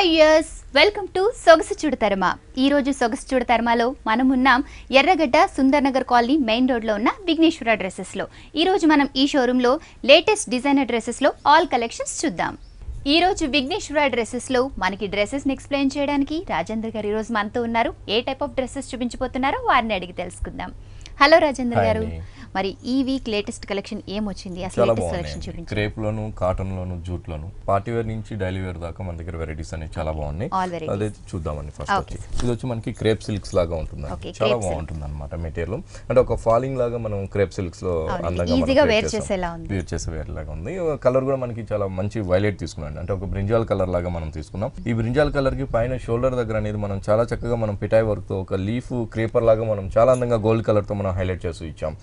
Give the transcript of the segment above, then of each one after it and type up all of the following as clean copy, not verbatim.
Hi yes welcome to సొగసు చూడతరమ. ఈ రోజు సొగసు చూడతరమలో మనం ఉన్నాం ఎర్రగడ్డ Sundar Nagar colony main road లో ఉన్న విఘ్నేశ్వర డ్రెస్సెస్ లో. ఈ రోజు మనం ఈ షోరూమ్ లో లేటెస్ట్ డిజైనర్ డ్రెస్సెస్ లో ఆల్ కలెక్షన్స్ చూద్దాం. ఈ రోజు విఘ్నేశ్వర డ్రెస్సెస్ లో మనకి డ్రెస్సెస్ ని ఎక్స్ప్లెయిన్ చేయడానికి రాజేంద్ర గారు ఈ రోజు మనతో ఉన్నారు. ఏ టైప్ ఆఫ్ డ్రెస్సెస్ చూపించబోతున్నారో వారిని అడిగి తెలుసుకుందాం. హలో రాజేంద్ర గారు, మరి ఈ వీక్ లేటెస్ట్ కలెక్షన్ ఏమొచ్చింది? అసలు లేటెస్ట్ కలెక్షన్ చూపించండి. క్రేప్ లోను, కాటన్ లోను, జూట్ లోను, పార్టీ వేర్ నుంచి డైలీ వేర్ దాకా మన దగ్గర వెరైటీస్ అనేవి చాలా బాగున్నాయి. అదే చూద్దామండి. ఫస్ట్ వచ్చి ఇది వచ్చి మనకి క్రేప్ సిల్క్స్ లాగా ఉంటుంది, చాలా బాగుంటుంది అనమాట మెటీరియల్. అంటే ఒక ఫాలింగ్ లాగా మనం క్రేప్ సిల్క్స్ లో అందంగా వేర్ చేసే వేర్ లాగా ఉంది. కలర్ కూడా మనకి చాలా మంచి వైలెట్ తీసుకున్నాం, అంటే ఒక బ్రింజాల్ కలర్ లాగా మనం తీసుకున్నాం. ఈ బ్రింజాల్ కలర్ కి పైన షోల్డర్ దగ్గర అనేది మనం చాలా చక్కగా మనం పిటాయ్ వర్క్ తో ఒక లీఫ్ క్రేపర్ లాగా మనం చాలా అందంగా గోల్డ్ కలర్ తో మనం హైలైట్ చేస్తూ ఇచ్చాం.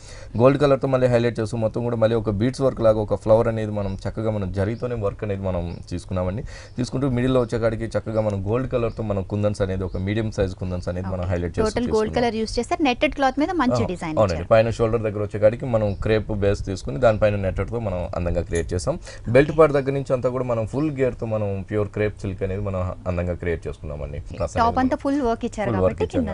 గోల్డ్ కలర్ తో మళ్ళీ హైలైట్ చేస్తూ మొత్తం కూడా మళ్ళీ ఒక బీడ్స్ వర్క్ లాగా ఒక ఫ్లవర్ అనేది మనం చక్కగా మనం జరీతోనే వర్క్ అనేది మనం తీసుకున్నామండి. తీసుకుంటూ మిడిల్ లో వచ్చేకాడికి చక్కగా మనం గోల్డ్ కలర్ తో మనం కుందన్స్ అనేది ఒక మీడియం సైజ్ కుందన్స్ అనేది మనం హైలైట్ చేస్తాం. గోల్డ్ కలర్ యూస్ చేస్తారు. నెట్టెడ్ క్లాత్ మీద మంచి డిజైన్. అవునండి, పైన షోల్డర్ దగ్గర వచ్చేకాడికి మనం క్రేప్ బేస్ తీసుకుని దానిపైన నెట్టెడ్ తో మనం అందంగా క్రియేట్ చేసాం. బెల్ట్ పార్ట్ దగ్గర నుంచి అంతా కూడా మనం ఫుల్ గేర్ తో మనం ప్యూర్ క్రేప్ సిల్క్ అనేది మనం అందంగా క్రియేట్ చేసుకున్నామండి. టాప్ అంతా ఫుల్ వర్క్ ఇచ్చారు కాబట్టి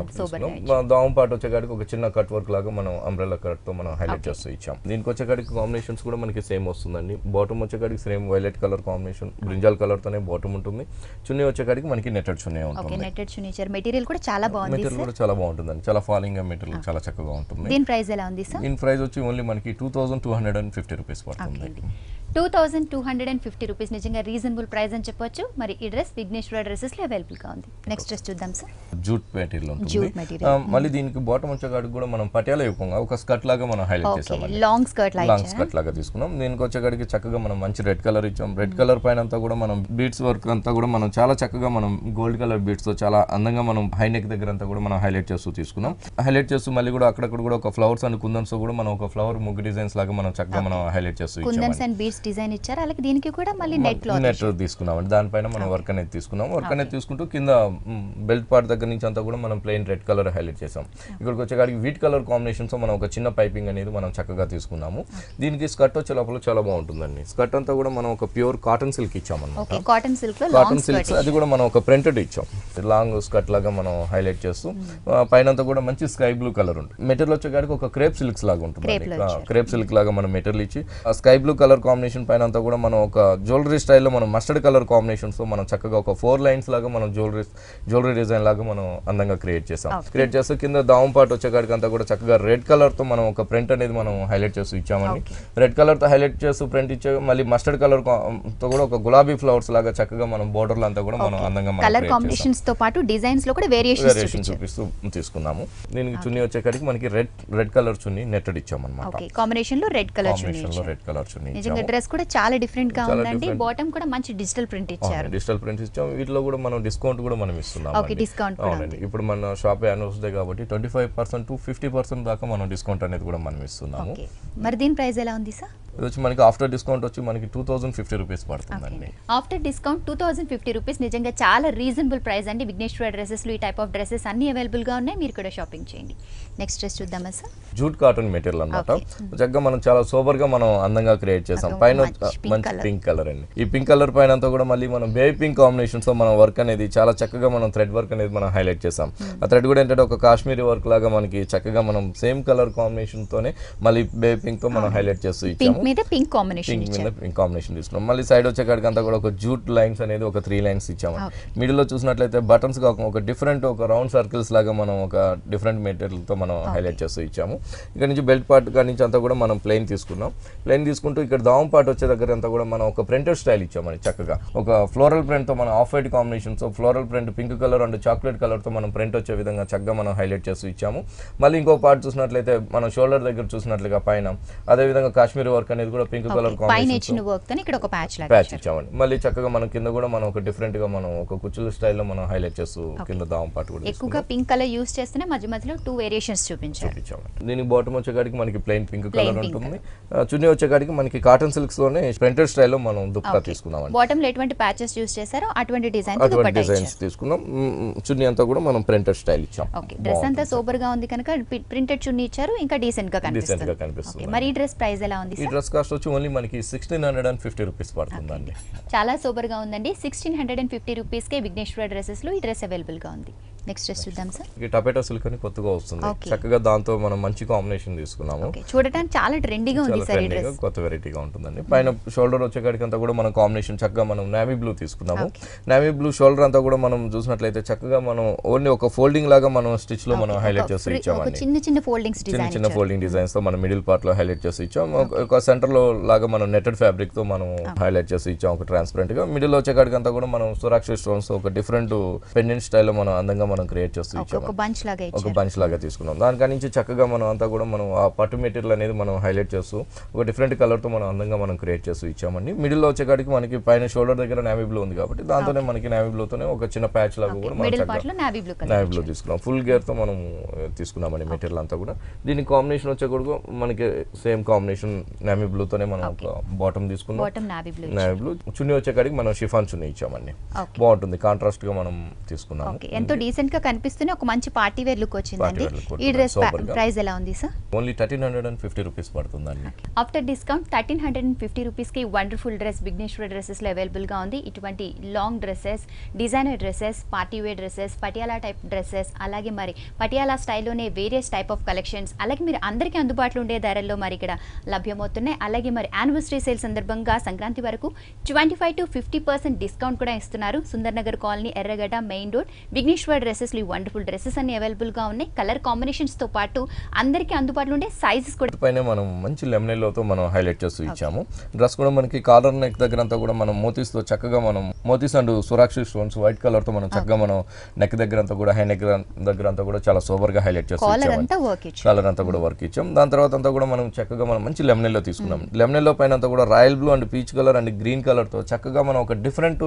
దావం పార్ట్ వచ్చేకాడికి ఒక చిన్న కట్ వర్క్ లాగా మనం అంబ్రెల్లా కట్ తో మనం హైలైట్ చేస్తూ ఇచ్చాం. దీనికి వచ్చేకాడికి కాంబినేషన్స్ కూడా మనకి సేమ్ వస్తుందండి. బాటమ్ వచ్చేకాడికి same violet colour combination, brinjal colour తోనే బాటమ్ ఉంటుంది. చున్నీ వచ్చేకాడికి మనకి నెట్టెడ్ చున్నీ ఉంటుంది. నెట్టెడ్ చున్నీ ఇచ్చారు. మెటీరియల్ కూడా చాలా బాగుంది. మెటీరియల్ కూడా చాలా బాగుంటుందండి, చాలా ఫాలింగ్ మెటీరియల్ చాలా చక్కగా ఉంటుంది. దీని ప్రైస్ ఎలా ఉంది సార్? దీని ప్రైస్ వచ్చి ఓన్లీ మనకి 2250 రూపీస్ పడుతుంది. 2250 రూపీస్ నిజంగా రీజనబుల్ ప్రైస్ అని చెప్పొచ్చు. మరి ఈ డ్రెస్ విఘ్నేశ్వర డ్రెస్సెస్ లో అవైలబుల్ గా ఉంది. నెక్స్ట్ డ్రెస్ చూద్దాం సార్. జూట్ మెటీరియల్ ఉంటుంది. మళ్ళీ దీనికి బాటమ్ వచ్చేకాడికి కూడా మనం పటియాలా ఇవ్వకుండా ఒక స్కర్ట్ లాగా మనం హైలైట్ చేసాం. లాంగ్ స్కర్ట్ లాగా తీసుకున్నాం. దీనికి వచ్చేకాడికి చక్కగా మనం మంచి రెడ్ కలర్ ఇచ్చాం. రెడ్ కలర్ పైన అంతా కూడా మనం బీడ్స్ వర్క్ అంతా కూడా మనం చాలా చక్కగా మనం గోల్డ్ కలర్ బీడ్స్ తో చాలా అందంగా మనం హై నెక్ దగ్గర అంతా కూడా మనం హైలైట్ చేస్తూ తీసుకున్నాం. హైలైట్ చేస్తూ మళ్ళీ కూడా అక్కడక్కడ కూడా ఒక ఫ్లవర్స్ అండ్ కుందన్స్ కూడా మనం ఒక ఫ్లవర్ ముగ్గు డిజైన్స్ లాగా మనం చక్కగా మనం హైలైట్ చేస్తూ డిజైన్ ఇచ్చారు. అలాగే దీనికి కూడా మళ్ళీ నెట్ తీసుకున్నాం. దానిపైన మనం వర్క్ అనేది తీసుకున్నాం. వర్క్ అనేది తీసుకుంటూ కింద బెల్ట్ పార్ట్ దగ్గర నుంచి అంతా కూడా మనం ప్లెయిన్ రెడ్ కలర్ హైలైట్ చేసాం. ఇక్కడికి వచ్చేకాడికి వీట్ కలర్ కాంబినేషన్స్ మనం ఒక చిన్న పైపింగ్ అనేది మనం చక్కగా తీసుకున్నాము. దీనికి స్కర్ట్ వచ్చే లోపల చాలా బాగుంటుందండి. స్కర్ట్ అంతా కూడా మనం ఒక ప్యూర్ కాటన్ సిల్క్ ఇచ్చామన్నమాట. కాటన్ సిల్క్ అది కూడా మనం ఒక ప్రింటెడ్ ఇచ్చాం. లాంగ్ స్కర్ట్ లాగా మనం హైలైట్ చేస్తూ పైన అంతా కూడా మంచి స్కై బ్లూ కలర్ ఉంటుంది. మెటీరియల్ వచ్చేకాడికి ఒక క్రేప్ సిల్క్స్ లాగా ఉంటుంది. క్రేప్ సిల్క్ లాగా మనం మెటీరియల్ ఇచ్చి స్కై బ్లూ కలర్ కాంబినేషన్ పైన అంతా కూడా మనం ఒక జ్యువెలరీ స్టైల్లో మనం మస్టర్డ్ కలర్ కాంబినేషన్స్ తో మనం చక్కగా ఒక 4 లైన్స్ లాగా మనం జ్యువెలరీ డిజైన్ లాగా మనం అందంగా క్రియేట్ చేసాం. క్రియేట్ చేస్తూ కింద దావం పార్ట్ వచ్చేకాడికి అంతా కూడా చక్కగా రెడ్ కలర్ తో మనం ఒక ప్రింట్ అనేది మనం హైలైట్ చేస్తూ ఇచ్చామండి. రెడ్ కలర్ తో హైలైట్ చేస్తూ ప్రింట్ ఇచ్చే మళ్ళీ మస్టర్డ్ కలర్ తో కూడా ఒక గులాబీ ఫ్లవర్స్ లాగా చక్కగా మనం బోర్డర్ అంతా కూడా మనం అందంగా కలర్ కాంబినేషన్స్ తో పాటు డిజైన్స్ లో కూడా వేరియేషన్ చూపిస్తూ తీసుకున్నాము. దీనికి చున్నీ వచ్చేకాడికి మనకి రెడ్ కలర్ చున్నీ నెట్టెడ్ ఇచ్చామన్నమాట. కాంబినేషన్ లో రెడ్ కలర్ చున్నీ. నిజంగా డ్రెస్ కూడా చాలా డిఫరెంట్ గా ఉందండి. బాటమ్ కూడా మంచి డిజిటల్ ప్రింట్ ఇచ్చారు. వీటిలో కూడా మనం డిస్కౌంట్ కూడా మనం ఇస్తున్నాం. అవునండి, ఇప్పుడు మన షాప్ యానివర్సరీ కాబట్టి 25% to 50% దాకా మనం డిస్కౌంట్ అనేది కూడా మనం ఇస్తున్నాము. మరి దీని ప్రైస్ ఎలా ఉంది సార్? ఇది వచ్చి మనకి ఆఫ్టర్ డిస్కౌంట్ వచ్చి మనకి 2050 రూపీస్ పడుతుందండి. ఆఫ్టర్ డిస్కౌంట్ 2050 రూపీస్ నిజంగా చాలా రీజనబుల్ ప్రైస్ అండి. విఘ్నేశ్వర డ్రెస్సెస్ లో ఈ టైప్ ఆఫ్ డ్రెస్సెస్ అన్ని అవైలబుల్ గా ఉన్నాయి. మీరు కూడా షాపింగ్ చేయండి. నెక్స్ట్ డ్రెస్ చూద్దామా సార్? జూట్ కాటన్ మెటీరియల్ అన్నమాట. చక్కగా మనం చాలా సోబర్ గా మనం అందంగా క్రియేట్ చేసాం. పైన మంచి పింక్ కలర్ అండి. ఈ పింక్ కలర్ పైన అంతా కూడా మళ్ళీ మనం బేబీ పింక్ కాంబినేషన్స్ తో మనం వర్క్ అనేది చాలా చక్కగా మనం థ్రెడ్ వర్క్ అనేది మనం హైలైట్ చేసాం. ఆ థ్రెడ్ కూడా ఏంటంటే ఒక కాశ్మీరీ వర్క్ లాగా మనకి చక్కగా మనం సేమ్ కలర్ కాంబినేషన్ తోనే మళ్ళీ బేబీ పింక్ తో మనం హైలైట్ చేస్తూ ఇచ్చాము. పింక్ కాంబినేషన్ తీసుకున్నాం. మళ్ళీ సైడ్ వచ్చేకాడికి అంతా కూడా ఒక జూట్ లైన్స్ అనేది ఒక 3 లైన్స్ ఇచ్చాము. మిడిల్ లో చూసినట్లయితే బటన్స్ గా ఒక డిఫరెంట్ ఒక రౌండ్ సర్కిల్స్ లాగా మనం ఒక డిఫరెంట్ మెటీరియల్ తో మనం హైలైట్ చేస్తూ ఇచ్చాము. ఇక్కడ నుంచి బెల్ట్ పార్ట్ కాడి నుంచి అంతా కూడా మనం ప్లెయిన్ తీసుకున్నాం. ప్లెయిన్ తీసుకుంటూ ఇక్కడ దావం పార్ట్ వచ్చే దగ్గర అంతా కూడా మనం ఒక ప్రింటెడ్ స్టైల్ ఇచ్చామని చక్కగా ఒక ఫ్లోరల్ ప్రింట్ తో మనం off white combinations floral print pink colour and chocolate colour తో మనం ప్రింట్ వచ్చే విధంగా చక్కగా మనం హైలైట్ చేస్తూ ఇచ్చాము. మళ్ళీ ఇంకో పార్ట్ చూసినట్లయితే మనం షోల్డర్ దగ్గర చూసినట్లుగా పైన అదే విధంగా కాశ్మీరీ వర్క్ అనేది కూడా పింక్ కలర్ ప్యాచ్ ఇచ్చామండి. మళ్ళీ చక్కగా మనం కింద కూడా మనం ఒక డిఫరెంట్ గా మనం ఒక కుచ్చుల స్టైల్లో మనం హైలైట్ చేస్తూ కింద దావం పార్ట్ కూడా ఎక్కువగా పింక్ కలర్ యూస్ చేస్తేనే మధ్య మధ్యలో 2 వేరియేషన్స్ చూపించాము. దీని బాటమ్ వచ్చేకాడికి మనకి ప్లెయిన్ పింక్ కలర్ ఉంటుంది. చున్నీ వచ్చేకాడికి మనకి కాటన్ సిల్క్స్ లోనే ప్రింటెడ్ స్టైల్లో మనం దుప్పటా తీసుకున్నాం. బాటమ్ లో ఎటువంటి ప్యాచెస్ యూస్ చేశారో అటువంటి డిజైన్స్ తీసుకున్నాం. చున్నీ అంతా కూడా మనం ప్రింటెడ్ స్టైల్ ఇచ్చాం. డ్రెస్ అంతా సూపర్ గా ఉంది కనుక ప్రింటెడ్ చున్నీ ఇచ్చారు. ఇంకా డీసెంట్ గా కనిపిస్తుంది. మరి ఈ డ్రెస్ ప్రైస్ ఎలా ఉంది? ఈ డ్రెస్ డ్రెస్ కాస్ట్ వచ్చి ఓన్లీ మనకి 1650 రూపీస్ పడుతుందండి. చాలా సూపర్ గా ఉందండి. 1650 రూపీస్ కే విఘ్నేశ్వర డ్రెస్సెస్ లో ఈ డ్రెస్ అవైలబుల్ గా ఉంది. నెక్స్ట్ డ్రెస్ చూద్దాం సార్. ఇది టపేటో సిల్క్ అని కొత్తగా వస్తుంది. చక్కగా దాంతో మనం మంచి కాంబినేషన్ తీసుకున్నాము. చూడటానికి చాలా ట్రెండీగా ఉంది సార్ ఈ డ్రెస్. కొత్త వెరైటీగా ఉంటుందండి. పైన షోల్డర్ వచ్చేకాడికి అంతా కూడా మనం కాంబినేషన్ చక్కగా మనం నేవీ బ్లూ తీసుకున్నాము. నేవీ బ్లూ షోల్డర్ అంతా కూడా మనం చూసినట్లయితే చక్కగా మనం ఓన్లీ ఒక ఫోల్డింగ్ లాగా మనం స్టిచ్ లో మనం హైలైట్ చేసి ఇచ్చామండి. చిన్న ఫోల్డింగ్స్ డిజైన్, చిన్న ఫోల్డింగ్ డిజైన్స్ తో మనం మిడిల్ పార్ట్ లో హైలైట్ చేసి ఇచ్చాం. ఒక సెంటర్ లో లాగా మనం నెట్టెడ్ ఫ్యాబ్రిక్ తో మనం హైలైట్ చేసి ఇచ్చాం ఒక ట్రాన్స్పరెంట్ గా. మిడిల్ వచ్చేకాడికి అంతా కూడా మనం సురాక్షి స్టోన్స్ ఒక డిఫరెంట్ పెండెంట్ స్టైల్ లో మనం అందంగా మనం క్రియేట్ చేసి ఇచ్చాం. ఒక బంచ్ లాగా తీసుకున్నాం. దానికా నుంచి చక్కగా మనం అంతా కూడా మనం ఆ పట్టు మెటీరియల్ అనేది మనం హైలైట్ చేస్తూ ఒక డిఫరెంట్ కలర్ తో మనం అందంగా మనం క్రియేట్ చేస్తూ ఇచ్చామండి. మిడిల్ లో వచ్చేకాడికి మనకి పైన షోల్డర్ దగ్గర నేవీ బ్లూ ఉంది కాబట్టి దాంతోనే మనకి నేవీ బ్లూ తోనే ఒక చిన్న ప్యాచ్ లాగా కూడా మనం నేవీ బ్లూ తీసుకున్నాం. ఫుల్ గేర్ తో మనం తీసుకున్నామండి మెటీరియల్ అంతా కూడా. దీని కాంబినేషన్ వచ్చేకూడదు మనకి సేమ్ కాంబినేషన్ నేవీ బ్లూ తోనే మనం ఒక బాటమ్ తీసుకున్నాం. నేవీ బ్లూ చున్నీ వచ్చేకాడికి మనం షిఫాన్ చున్నీ ఇచ్చామండి. బాగుంటుంది, కాంట్రాస్ట్ గా మనం తీసుకున్నాం. ఎంతో డీసెంట్ గా కనిపిస్తూనే ఒక మంచి పార్టీ వేర్ లుక్ వచ్చిందండి. ఈ డ్రెస్ ప్రైస్ ఎలా ఉంది సార్? ఓన్లీ 1350 రూపీస్ పడుతుందండి. ఆఫ్టర్ డిస్కౌంట్ 1350 రూపీస్ కి వండర్ఫుల్ డ్రెస్ విఘ్నేశ్వర డ్రెస్సెస్ లో అవైలబుల్ గా ఉంది. ఇటువంటి long dresses, designer dresses, party wear dresses, Patiala type dresses, అలాగే మరి పటియాలా స్టైల్లోనే వేరియస్ టైప్ ఆఫ్ కలెక్షన్స్, అలాగే మీరు అందరికీ అందుబాటులో ఉండే ధరల్లో మరి ఇక్కడ లభ్యమవుతున్నాయి. అలాగే మరి యానివర్సరీ సేల్ సందర్భంగా సంక్రాంతి వరకు 25 to 50% డిస్కౌంట్ కూడా ఇస్తున్నారు. సుందర్ నగర్ కాలనీ, ఎర్రగడ్డ మెయిన్ రోడ్, విఘ్నేశ్వర డ్రెస్సెస్ లో వండర్ఫుల్ డ్రెస్సెస్ అన్ని అవైలబుల్ గా ఉన్నాయి. కలర్ కాంబినేషన్స్ తో పాటు అందరికీ అందుబాటులో ఉండే సైజెస్ కూడా పైన మనం మంచి లెమనెల్లోతో మనం హైలైట్ చేస్తూ ఇచ్చాము. డ్రెస్ కూడా మనకి కాలర్ నెక్ దగ్గర అంతా కూడా మనం మోతీస్తో చక్కగా మనం మోతీస్ అండ్ సురాక్షి స్టోన్స్ వైట్ కలర్ తో మనం చక్కగా మనం నెక్ దగ్గర అంతా కూడా హై నెక్ దగ్గర అంతా కూడా చాలా సూపర్ గా హైలైట్ చేస్తూ ఇచ్చాము. కలర్ అంతా కూడా వర్క్ ఇచ్చాం. దాని తర్వాత అంతా కూడా మనం చక్కగా మనం మంచి లెమనెల్లో తీసుకున్నాం. లెమనెల్లో పైన అంతా కూడా royal blue and peach colour and green colour తో చక్కగా మనం ఒక డిఫరెంట్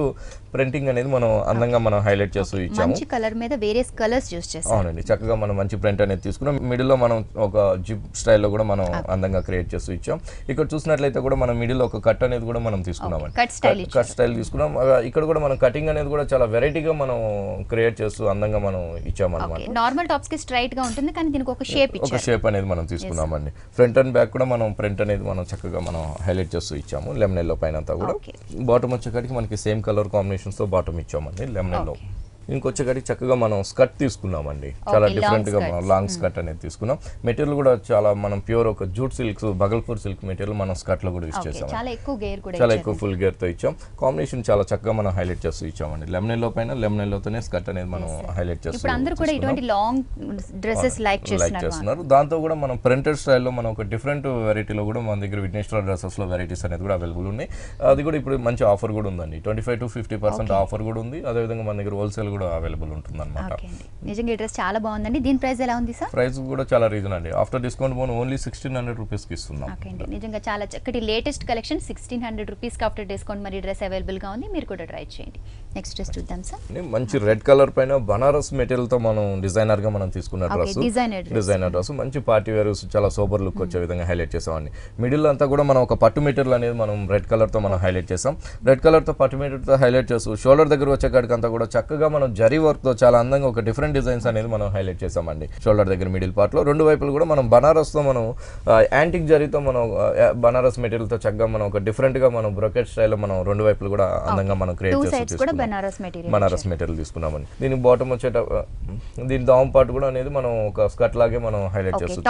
ప్రింటింగ్ అనేది మనం అందంగా మనం హైలైట్ చేస్తూ ఇచ్చాము. మంచి కలర్ మీద వేరియస్ కలర్స్ యూస్ చేసాం. అవునండి, చక్కగా మనం మంచి ప్రింట్ అనేది తీసుకున్నాం. మిడిల్ లో మనం ఒక జిప్ స్టైల్లో కూడా మనం అందంగా క్రియేట్ చేస్తూ ఇచ్చాం. ఇక్కడ చూసినట్లయితే కూడా మనం మిడిల్ ఒక కట్ అనేది కూడా మనం తీసుకున్నాం. కట్ స్టైల్ తీసుకున్నాం. ఇక్కడ కూడా మనం కటింగ్ అనేది కూడా చాలా వెరైటీగా మనం క్రియేట్ చేస్తూ అందంగా మనం ఇచ్చామన్నమాట. నార్మల్ టాప్స్ కి స్ట్రైట్ గా ఉంటుంది కానీ దీనికి ఒక షేప్ అనేది మనం తీసుకున్నామండి. ఫ్రంట్ అండ్ బ్యాక్ కూడా మనం ప్రింట్ అనేది మనం చక్కగా మనం హైలైట్ చేస్తూ ఇచ్చాము. లెమనెల్లో పైన అంతా కూడా బాటమ్ వచ్చేకాడికి మనకి సేమ్ కలర్ కాంబినేషన్స్ తో బాటమ్ ఇచ్చామండి లెమనెల్లో. ఇంకొచ్చేకాడికి చక్కగా మనం స్కర్ట్ తీసుకున్నామండి. చాలా డిఫరెంట్ గా మనం లాంగ్ స్కర్ట్ అనేది తీసుకున్నాం. మెటీరియల్ కూడా చాలా మనం ప్యూర్ ఒక jute silks, Bhagalpur silk material మనం స్కర్ట్ లో కూడా యూస్ చేసాం. చాలా ఎక్కువ ఫుల్ గేర్ తో ఇచ్చాం. కాంబినేషన్ చాలా చక్కగా మనం హైలైట్ చేస్తూ ఇచ్చామండి. లెమనెల్లో పైన లెమనెల్లోతోనే స్కర్ట్ అనేది మనం హైలైట్ చేస్తాం. ఇప్పుడు అందరూ కూడా ఇటువంటి లాంగ్ డ్రెస్సెస్ లైక్ చేస్తున్నారు. దాంతో కూడా మనం ప్రింటెడ్ స్టైల్లో మనం ఒక డిఫరెంట్ వెరైటీలో కూడా మన దగ్గర విఘ్నేశ్వర డ్రెస్సెస్ లో వెరైటీస్ అనేది కూడా అవైలబుల్ ఉన్నాయి. అది కూడా ఇప్పుడు మంచి ఆఫర్ కూడా ఉందండి. 25 to 50% ఆఫర్ కూడా ఉంది. అదేవిధంగా మన దగ్గర హోల్సేల్ కూడా అవైలబుల్ ఉంటుంది అన్నమాట. నిజంగా ఈ డ్రెస్ చాలా బాగుందండి. దీని ప్రైస్ ఎలా ఉంది సార్? ప్రైస్ కూడా చాలా రీజన్ అండి. ఆఫ్టర్ డిస్కౌంట్ ఓన్లీ 1600 రూపీస్ కి ఇస్తున్నాం. నిజంగా చాలా చక్కటి లేటెస్ట్ కలెక్షన్ 1600 రూపీస్ కి ఆఫ్టర్ డిస్కౌంట్ మరి డ్రెస్ అవైలబుల్ గా ఉంది. మీరు కూడా ట్రై చేయండి. నెక్స్ట్ డ్రెస్ చూద్దాం సార్. మంచి రెడ్ కలర్ పైన బనారస్ మెటీరియల్ తో మనం డిజైనర్ గా మనం తీసుకున్న డ్రెస్. డిజైనర్ డ్రెస్ మంచి పార్టీ వేర్ చాలా సూపర్ లుక్ వచ్చే విధంగా హైలైట్ చేసామండి. మిడిల్ అంతా కూడా మనం ఒక పట్టు మెటీరియల్ అనేది మనం రెడ్ కలర్ తో మనం హైలైట్ చేసాం. రెడ్ కలర్ తో పట్టు మెటీరియల్ తో హైలైట్ చేస్తూ షోల్డర్ దగ్గర వచ్చే కాడికి అంతా కూడా చక్కగా మనం జరీ వర్క్ తో చాలా అందంగా ఒక డిఫరెంట్ డిజైన్స్ అనేది మనం హైలైట్ చేసామండి. షోల్డర్ దగ్గర మిడిల్ పార్ట్ లో రెండు వైపులు కూడా మనం బనారస్ తో మనం యాంటిక్ జరీతో మనం బనారస్ మెటీరియల్ తో చక్కగా మనం ఒక డిఫరెంట్ గా మనం బ్రోకెట్ స్టైల్ లో మనం రెండు వైపులు కూడా అందంగా మనం క్రియేట్ చేసి బనారస్ మెటీరియల్ తీసుకున్నామండి. దీని బాటమ్ వచ్చేట దీని దామ్ పార్ట్ కూడా అనేది మనం ఒక స్కర్ట్ లాగే మనం హైలైట్ చేస్తూ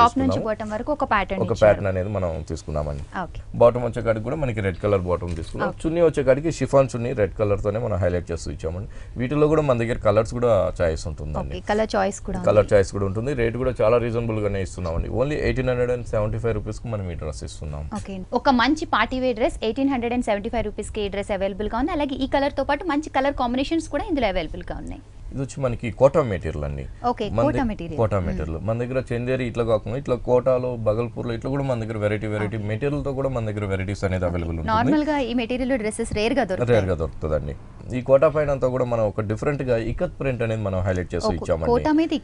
ఒక ప్యాటర్న్ అనేది మనం తీసుకున్నామండి. బాటమ్ వచ్చే కాడికి కూడా మనకి రెడ్ కలర్ బాటమ్ తీసుకున్నాం. చున్నీ వచ్చే కాడికి షిఫాన్ చున్నీ రెడ్ కలర్ తోనే మనం హైలైట్ చేస్తూ ఇచ్చామండి. వీటిలో కూడా మన దగ్గర కలర్స్ కూడా చాయిస్ ఉంటుందండి. కలర్ చాయిస్ కూడా ఉంటుంది. రేట్ కూడా చాలా రీజనబుల్ గానే ఇస్తున్నామండి. ఓన్లీ 1875 రూపీస్ కు మనం ఈ డ్రెస్ ఇస్తున్నాం. ఒక మంచి పార్టీ వేర్ డ్రెస్ 1875 రూపీస్ కి ఈ డ్రెస్ అవైలబుల్ గా ఉంది. అలాగే ఈ కలర్ తో పాటు మంచి కలర్ కాంబినేషన్స్ కూడా ఇందులో అవైలబుల్ గా ఉన్నాయి. ఇది వచ్చి మనకి కోటా మెటీరియల్ అండి. కోటా మెటీరియల్ మన దగ్గర చందేరి ఇట్లా కాకుండా ఇట్లా కోటాలో బగల్పూర్లో ఇట్లా కూడా మన దగ్గర వెరైటీ మెటీరియల్ తో కూడా మన దగ్గర వెరైటీస్ అనేది అవైలబుల్ ఉంటుంది. నార్మల్ గా ఈ మెటీరియల్ డ్రెస్సెస్ రేర్ గా దొరుకుతుందండి. ఈ కోటా పైన అంతా కూడా మనం ఒక డిఫరెంట్ గా ఇకత్ ప్రింట్ అనేది మనం హైలైట్ చేస్తూ ఇచ్చామండి.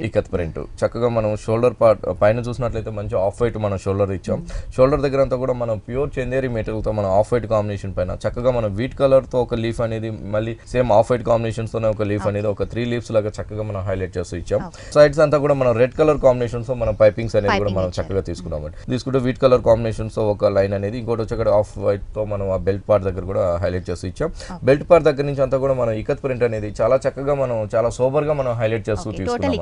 ఇకత్ ప్రింట్ చక్కగా మనం షోల్డర్ పార్ట్ పైన చూసినట్లయితే మంచి ఆఫ్ వైట్ మనం షోల్డర్ ఇచ్చాం. షోల్డర్ దగ్గర అంతా కూడా మనం ప్యూర్ చందేరి మెటీరియల్ తో మనం ఆఫ్ వైట్ కాంబినేషన్ పైన చక్కగా మనం వీట్ కలర్ తో ఒక లీఫ్ అనేది మళ్ళీ సేమ్ ఆఫ్ వైట్ కాంబినేషన్స్ తోనే ఒక లీఫ్ అనేది ఒక 3 లీవ్స్ లాగా చక్కగా మనం హైలైట్ చేస్తూ ఇచ్చాం. సైడ్స్ అంతా కూడా మనం రెడ్ కలర్ కాంబినేషన్స్ తో మనం పైపింగ్స్ అనేది కూడా మనం చక్కగా తీసుకున్నాం. తీసుకుంటే వీట్ కలర్ కాంబినేషన్స్ తో ఒక లైన్ అనేది, ఇంకోటి వచ్చి ఆఫ్ వైట్ తో మనం ఆ బెల్ట్ పార్ట్ దగ్గర కూడా హైలైట్ చేస్తూ ఇచ్చాం. బెల్ట్ పార్ట్ దగ్గర నుంచి అంతా కూడా మనం ఇకత్ ప్రింట్ అనేది చాలా చక్కగా మనం చాలా సోబర్ గా మనం హైలైట్ చేస్తూ తీసుకున్నాం.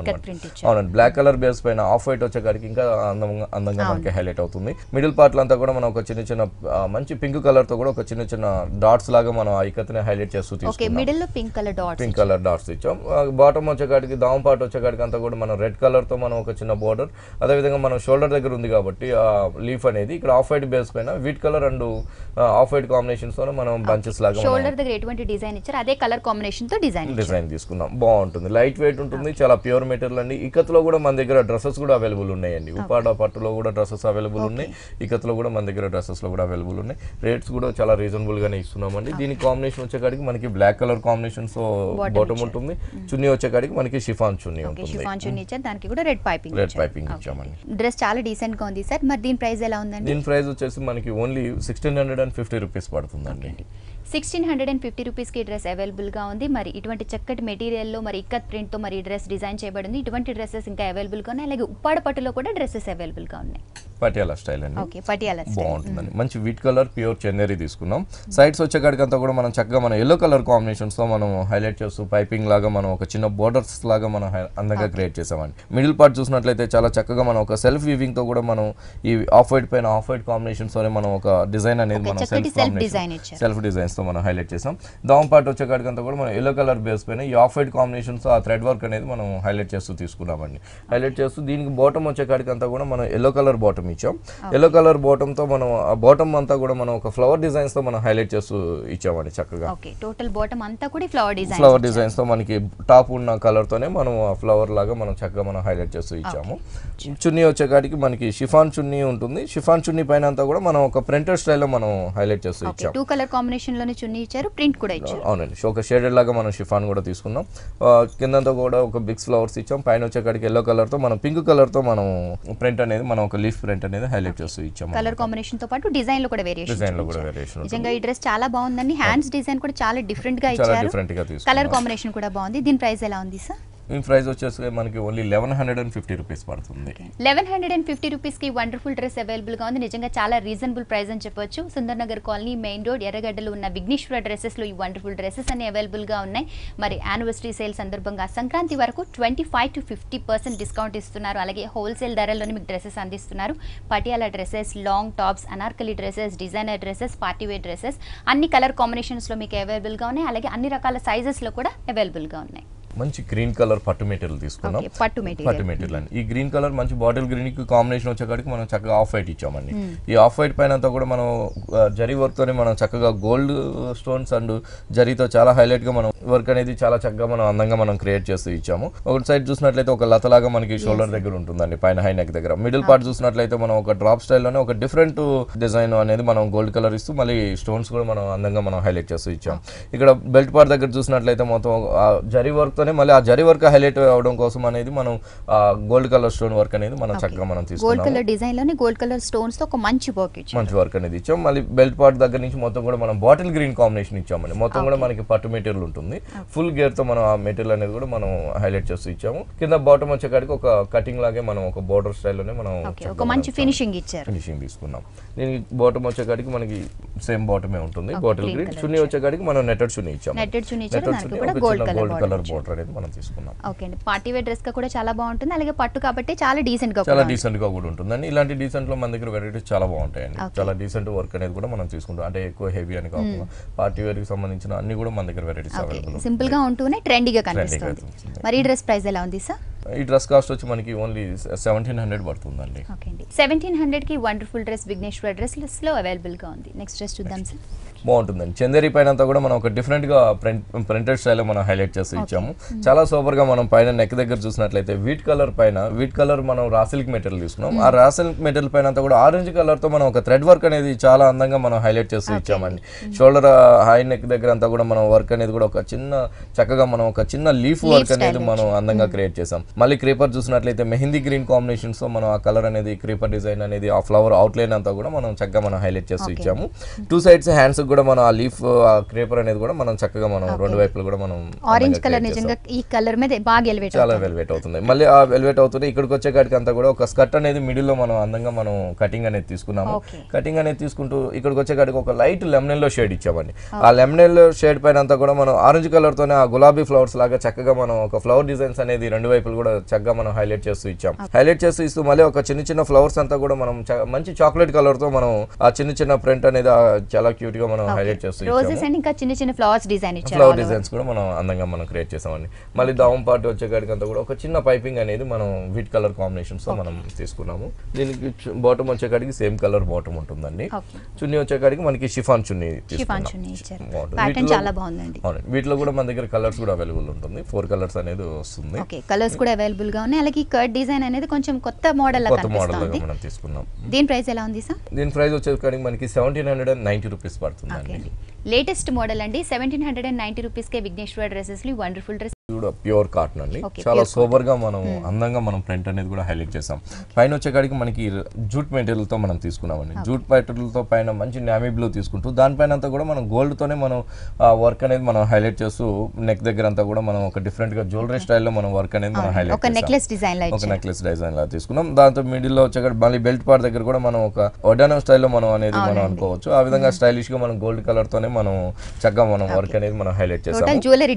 అవునండి, బ్లాక్ కలర్ బేస్ పైన ఆఫ్ వైట్ వచ్చేకాడికి ఇంకా అందంగా మనకి హైలైట్ అవుతుంది. మిడిల్ పార్ట్ అంతా కూడా మనం ఒక చిన్న చిన్న మంచి పింక్ కలర్ తో కూడా ఒక చిన్న చిన్న డాట్స్ లాగా మనం ఆ ఇకత్ ని హైలైట్ చేస్తూ తీసుకున్నాం. మిడిల్ లో పింక్ కలర్ డాట్స్ ఇచ్చాం. బాటమ్ వచ్చేకాడికి దామ్ పార్ట్ వచ్చేకాడికి అంతా కూడా మనం రెడ్ కలర్ తో మనం ఒక చిన్న బోర్డర్, అదే విధంగా మనం షోల్డర్ దగ్గర ఉంది కాబట్టి ఆ లీఫ్ అనేది ఇక్కడ ఆఫ్ వైట్ బేస్ పైన wheat colour and off white combinations తో మనం బంచెస్ లాగా షోల్డర్ దగ్గర ఎటువంటి డిజైన్ ఇచ్చారు అదే కలర్ కాంబినేషన్ తో డిజైన్ తీసుకున్నాం. బాగుంటుంది, లైట్ వెయిట్ ఉంటుంది, చాలా ప్యూర్ మెటీరియల్ అండి. ఇకత్ లో కూడా మన దగ్గర డ్రెస్సెస్ కూడా అవైలబుల్ ఉన్నాయండి. ఉపాడ పట్టులో కూడా డ్రెస్సెస్ అవైలబుల్ ఉన్నాయి, ఇకత్ లో కూడా మన దగ్గర డ్రెస్సెస్ లో కూడా అవైలబుల్ ఉన్నాయి. రేట్స్ కూడా చాలా రీజనబుల్ గానే ఇస్తున్నామండి. దీని కాంబినేషన్ వచ్చేకాడికి మనకి బ్లాక్ కలర్ కాంబినేషన్ తో బాటమ్ ఉంటుంది, చున్నీ వచ్చేకాడికి మనకి షిఫాన్ చున్నీ ఉంటుంది. షిఫాన్ చున్నీ ఇచ్చారు, దానికి కూడా రెడ్ పైపింగ్ ఇచ్చామండి. డ్రెస్ చాలా డీసెంట్ గా ఉంది సార్. మరి దీని ప్రైస్ ఎలా ఉందండి? దీని ప్రైస్ వచ్చేసి మనకి ఓన్లీ 1650 రూపీస్ పడుతుందండి. 1650 రూపీస్ కి డ్రెస్ అవైలబుల్ గా ఉంది. మరి ఇటువంటి చక్కటి మెటీరియల్ లో మరి ఇక్కత్ ప్రింట్ తో మరి డ్రెస్ డిజైన్ చేయబడింది. ఇటువంటి డ్రెస్సెస్ ఇంకా అవైలబుల్ గా ఉన్నాయి. అలాగే ఉప్పాడ పట్టులో కూడా డ్రెస్సెస్ అవైలబుల్ గా ఉన్నాయి. పటియాలా స్టైల్ అండి. ఓకే, పటియాలా స్టైల్ బాగుంటుందండి. మంచి వీట్ కలర్ ప్యూర్ చందేరి తీసుకున్నాం. సైడ్స్ వచ్చేకాడికంతా కూడా మనం చక్కగా మనం ఎల్లో కలర్ కాంబినేషన్స్ తో మనం హైలైట్ చేస్తూ పైపింగ్ లాగా మనం ఒక చిన్న బోర్డర్స్ లాగా మనం అందంగా క్రియేట్ చేసామండి. మిడిల్ పార్ట్ చూసినట్లయితే చాలా చక్కగా మనం ఒక సెల్ఫ్ వీవింగ్ తో కూడా మనం ఈ ఆఫ్ వైట్ పైన ఆఫ్ వైట్ కాంబినేషన్స్ తోనే మనం ఒక డిజైన్ అనేది మనం సెల్ఫ్ డిజైన్స్ తో మనం హైలైట్ చేసాం. దామ్ పార్ట్ వచ్చేకాడికంతా కూడా మనం ఎల్లో కలర్ బేస్ పైన ఈ ఆఫ్ వైట్ కాంబినేషన్స్ ఆ థ్రెడ్ వర్క్ అనేది మనం హైలైట్ చేస్తూ తీసుకున్నామండి. హైలైట్ చేస్తూ దీనికి బాటమ్ వచ్చేకాడికంతా కూడా మనం ఎల్లో కలర్ బాటమ్ ఇచ్చాం. ఎల్లో కలర్ బాటమ్ తో మనం ఆ బాటమ్ అంతా కూడా మనం ఒక ఫ్లవర్ డిజైన్స్ తో మనం హైలైట్ చేస్తూ ఇచ్చామండి చక్కగా. ఓకే, టోటల్ బాటమ్ అంతా కూడా ఫ్లవర్ డిజైన్స్ తో మనకి టాప్ ఉన్న కలర్ తోనే మనం ఆ ఫ్లవర్ లాగా మనం చక్కగా మనం హైలైట్ చేస్తూ ఇచ్చాము. చున్నీ వచ్చేకాడికి మనకి షిఫాన్ చున్నీ ఉంటుంది. షిఫాన్ చున్నీ పైన అంతా కూడా మనం ఒక ప్రింటెడ్ స్టైల్ లో మనం హైలైట్ చేస్తూ ఇచ్చాము. 2 కలర్ కాంబినేషన్ లోనే చున్నీ ఇచ్చారు, ప్రింట్ కూడా ఇచ్చారు. అవునండి, ఒక షేడెడ్ లాగా మనం షిఫాన్ కూడా తీసుకున్నాం. కిందంతా కూడా ఒక బిగ్స్ ఫ్లవర్స్ ఇచ్చాం. పైన వచ్చేకాడికి ఎల్లో కలర్ తో మనం పింక్ కలర్ తో మనం ప్రింట్ అనేది మనం ఒక లీఫ్ ప్రింట్ అనేది హైలైట్ చేస్తూ ఇచ్చాము. కలర్ కాంబినేషన్ తో పాటు డిజైన్ లో కూడా వేరియేషన్. నిజంగా ఈ డ్రెస్ చాలా బాగుందండి. హ్యాండ్స్ డిజైన్ కూడా చాలా డిఫరెంట్ గా ఇచ్చారు. కలర్ కాంబినేషన్ కూడా బాగుంది. దీని ప్రైస్ ఎలా ఉంది సార్? ఈ ప్రైస్ వచ్చేసి మనకి ఓన్లీ 1150 రూపీస్ పడుతుంది. 1150 రూపీస్ కి వండర్ఫుల్ డ్రెస్ అవైలబుల్ గా ఉంది. నిజంగా చాలా రీజనబుల్ ప్రైస్ అని చెప్పొచ్చు. Sundar Nagar colony, main road, ఎర్రగడ్డలో ఉన్న విఘ్నేశ్వర డ్రెస్సెస్ లో ఈ వండర్ఫుల్ డ్రెస్సెస్ అన్ని అవైలబుల్ గా ఉన్నాయి. మరి యానివర్సరీ సేల్ సందర్భంగా సంక్రాంతి వరకు 25 to 50% డిస్కౌంట్ ఇస్తున్నారు. అలాగే హోల్సేల్ ధరల్లోనే మీకు డ్రెస్సెస్ అందిస్తున్నారు. Patiala dresses, long tops, Anarkali dresses, designer dresses, party wear dresses అన్ని కలర్ కాంబినేషన్స్ లో మీకు అవైలబుల్ గా ఉన్నాయి. అలాగే అన్ని రకాల సైజెస్ లో కూడా అవైలబుల్ గా ఉన్నాయి. మంచి గ్రీన్ కలర్ పట్టు మెటీరియల్ తీసుకున్నాం. పట్టు మెటీరియల్ అండి. ఈ గ్రీన్ కలర్ మంచి బాటిల్ గ్రీన్ కి కాంబినేషన్ వచ్చేకాడికి మనం చక్కగా ఆఫ్ వైట్ ఇచ్చామండి. ఈ ఆఫ్ వైట్ పైన అంతా కూడా మనం జరీ వర్క్ తోనే మనం చక్కగా గోల్డ్ స్టోన్స్ అండ్ జరీతో చాలా హైలైట్ గా మనం వర్క్ అనేది చాలా చక్కగా మనం అందంగా మనం క్రియేట్ చేస్తూ ఇచ్చాము. ఒక సైడ్ చూసినట్లయితే ఒక లతలాగా మనకి షోల్డర్ దగ్గర ఉంటుందండి, పైన హై నెక్ దగ్గర. మిడిల్ పార్ట్ చూసినట్లయితే మనం ఒక డ్రాప్ స్టైల్లోనే ఒక డిఫరెంట్ డిజైన్ అనేది మనం గోల్డ్ కలర్ ఇస్తూ మళ్ళీ స్టోన్స్ కూడా మనం అందంగా మనం హైలైట్ చేస్తూ ఇచ్చాం. ఇక్కడ బెల్ట్ పార్ట్ దగ్గర చూసినట్లయితే మొత్తం జరీ వర్క్ తోనే మళ్ళీ ఆ జరీ వర్క్ హైలైట్ అవడం కోసం అనేది మనం గోల్డ్ కలర్ స్టోన్ వర్క్ అనేది మనం చక్కగా మనం తీసుకున్నాం. గోల్డ్ కలర్ డిజైన్ లోనే గోల్డ్ కలర్ స్టోన్స్ తో ఒక మంచి వర్క్ అనేది ఇచ్చాం. మళ్ళీ బెల్ట్ పార్ట్ దగ్గర నుంచి మొత్తం కూడా మనం బాటిల్ గ్రీన్ కాంబినేషన్ ఇచ్చామండి. మొత్తం కూడా మనకి పట్టు మెటీరియల్ ఉంటుంది. ఫుల్ గేర్ తో మనం ఆ మెటీరియల్ అనేది కూడా మనం హైలైట్ చేస్తూ ఇచ్చాము. కింద బాటమ్ వచ్చేకాడికి ఒక కటింగ్ లాగే మనం ఒక బోర్డర్ స్టైల్లోనే మనం ఒక మంచి ఫినిషింగ్ తీసుకున్నాం. దీనికి బాటమ్ వచ్చేకాడికి మనకి సేమ్ బాటమే ఉంటుంది, బాటిల్ గ్రీన్. చున్నీ వచ్చేకాడికి మనం నెట్టెడ్ చున్నీ ఇచ్చాము. గోల్డ్ కలర్ బోర్డర్ అనేది మనం తీసుకున్నాం. ఓకే అండి, పార్టీ వేర్ డ్రెస్ గా కూడా చాలా బాగుంటుంది. అలాగే పట్టు కాబట్టి చాలా డీసెంట్ గా కూడా ఉంటుందండి. ఇలాంటి డీసెంట్ లో మన దగ్గర వెరైటీస్ చాలా బాగుంటాయండి. చాలా డీసెంట్ వర్క్ అనేది కూడా మనం తీసుకుంటాం. అంటే ఎక్కువ హెవీ అని కాకుండా పార్టీ వేర్ కి సంబంధించిన అన్ని కూడా మన దగ్గర వెరైటీస్ అవైలబుల్. సింపుల్ గా ఉంటూనే ట్రెండీగా కనిపిస్తుంది. మరి ఈ డ్రెస్ ప్రైస్ ఎలా ఉంది సార్? ఈ డ్రెస్ కాస్ట్ వచ్చి మనకి ఓన్లీ 1700 పడుతుందండి. ఓకే అండి, 1700 కి వండర్ఫుల్ డ్రెస్ విఘ్నేశ్వర డ్రెస్సెస్ లో అవైలబుల్ గా ఉంది. నెక్స్ట్ డ్రెస్ చూద్దాం సార్. బాగుంటుందండి. చందేరి పైన అంతా కూడా మనం ఒక డిఫరెంట్ గా ప్రింటెడ్ స్టైల్ మనం హైలైట్ చేసి ఇచ్చాము. చాలా సూపర్ గా మనం పైన నెక్ దగ్గర చూసినట్లయితే వీట్ కలర్ మనం రా సిల్క్ మెటీరియల్ తీసుకున్నాం. ఆ రా సిల్క్ మెటీరియల్ పైన అంతా కూడా ఆరెంజ్ కలర్ తో మనం ఒక థ్రెడ్ వర్క్ అనేది చాలా అందంగా మనం హైలైట్ చేసి ఇచ్చామండి. షోల్డర్ హై నెక్ దగ్గర అంతా కూడా మనం వర్క్ అనేది కూడా ఒక చిన్న చక్కగా మనం ఒక చిన్న లీఫ్ వర్క్ అనేది మనం అందంగా క్రియేట్ చేసాం. మళ్ళీ క్రీపర్ చూసినట్లయితే మెహందీ గ్రీన్ కాంబినేషన్స్ తో మనం ఆ కలర్ అనేది క్రీపర్ డిజైన్ అనేది ఆ ఫ్లవర్ అవుట్ లైన్ అంతా కూడా మనం చక్కగా మనం హైలైట్ చేసి ఇచ్చాము. 2 సైడ్స్ హ్యాండ్స్ కూడా మనం ఆ లీఫ్ క్రీపర్ అనేది కూడా మనం చక్కగా మనం 2 వైపులు కూడా మనం ఆరెంజ్ కలర్ నిజంగా ఈ కలర్ మీద బాగా ఎలివేట్ చాలా వెల్వేట్ అవుతుంది. మళ్ళీ ఆ వెల్వేట్ అవుతుంది. ఇక్కడికి వచ్చే కాడికి అంతా కూడా ఒక స్కర్ట్ అనేది మిడిల్ లో మనం అందంగా మనం కటింగ్ అనేది తీసుకున్నాము. కటింగ్ అనేది తీసుకుంటూ ఇక్కడికి వచ్చే కాడికి ఒక లైట్ లెమనెల్ లో షేడ్ ఇచ్చామండి. ఆ లెమనెల్ షేడ్ పైన అంతా కూడా మనం ఆరెంజ్ కలర్ తోనే ఆ గులాబీ ఫ్లవర్స్ లాగా చక్కగా మనం ఒక ఫ్లవర్ డిజైన్స్ అనేది 2 వైపులు కూడా చక్కగా మనం హైలైట్ చేస్తూ ఇచ్చాం. హైలైట్ చేస్తూ ఇస్తూ మళ్ళీ ఒక చిన్న ఫ్లవర్స్ అంతా కూడా మనం మంచి చాక్లెట్ కలర్ తో మనం ఆ చిన్న ప్రింట్ అనేది చాలా క్యూట్ గా మనం హైలైట్ చేస్తూ రోజెస్ అండ్ ఇంకా చిన్న ఫ్లవర్స్ డిజైన్ ఇచ్చారు. ఫ్లవర్ డిజైన్స్ కూడా మనం అందంగా మనం క్రియేట్ చేసామండి. మళ్ళీ దావం పార్ట్ వచ్చే కాడికి అంతా కూడా ఒక చిన్న పైపింగ్ అనేది మనం వీట్ కలర్ కాంబినేషన్స్ తో మనం తీసుకున్నాము. దీనికి బాటమ్ వచ్చే కాడికి సేమ్ కలర్ బాటమ్ ఉంటుందండి. చున్నీ వచ్చే కాడికి మనకి షిఫాన్ చున్నీ చాలా బాగుందండి. వీటిలో కూడా మన దగ్గర కలర్స్ కూడా అవైలబుల్ ఉంటుంది. 4 కలర్స్ అనేది వస్తుంది. ఓకే, కలర్స్ కూడా అవైలబుల్ గా ఉన్నాయి. అలాగే కట్ డిజైన్ అనేది కొంచెం కొత్త మోడల్ లాగా కనిపిస్తుంది. మనం తీసుకున్నాం. దీని ప్రైస్ ఎలా ఉంది సార్? దీని ప్రైస్ వచ్చేసరికి మనకి 1790 రూపీస్ పడుతుందండి. లేటెస్ట్ మోడల్ అండి. 1790 రూపీస్ కే విఘ్నేశ్వర డ్రెస్సెస్ లు వండర్ఫుల్ డ్రెస్ ప్యూర్ కాటన్ అండి. చాలా సూపర్ గా మనం అందంగా మనం ప్రింట్ అనేది కూడా హైలైట్ చేసాం. పైన వచ్చేకాడికి మనకి జూట్ మెటీరియల్ తో మనం తీసుకున్నామండి. జూట్ మెటీరియల్ తో పైన మంచి నావీ బ్లూ తీసుకుంటూ దానిపైన అంతా కూడా మనం గోల్డ్ తోనే మనం వర్క్ అనేది మనం హైలైట్ చేస్తూ నెక్ దగ్గర అంతా కూడా మనం ఒక డిఫరెంట్ గా జ్యువెలరీ స్టైల్లో మనం వర్క్ అనేది మనం హైలైట్ ఒక నెక్లెస్ డిజైన్ లా తీసుకున్నాం. దాంతో మిడిల్ లో వచ్చేకాడి మళ్ళీ బెల్ట్ పార్ట్ దగ్గర కూడా మనం ఒక వడ్డానం స్టైల్లో మనం అనేది మనం అనుకోవచ్చు. ఆ విధంగా స్టైలిష్ గా మనం గోల్డ్ కలర్ తోనే మనం చక్కగా మనం వర్క్ అనేది మనం హైలైట్ చేసాం. జ్యువెలరీ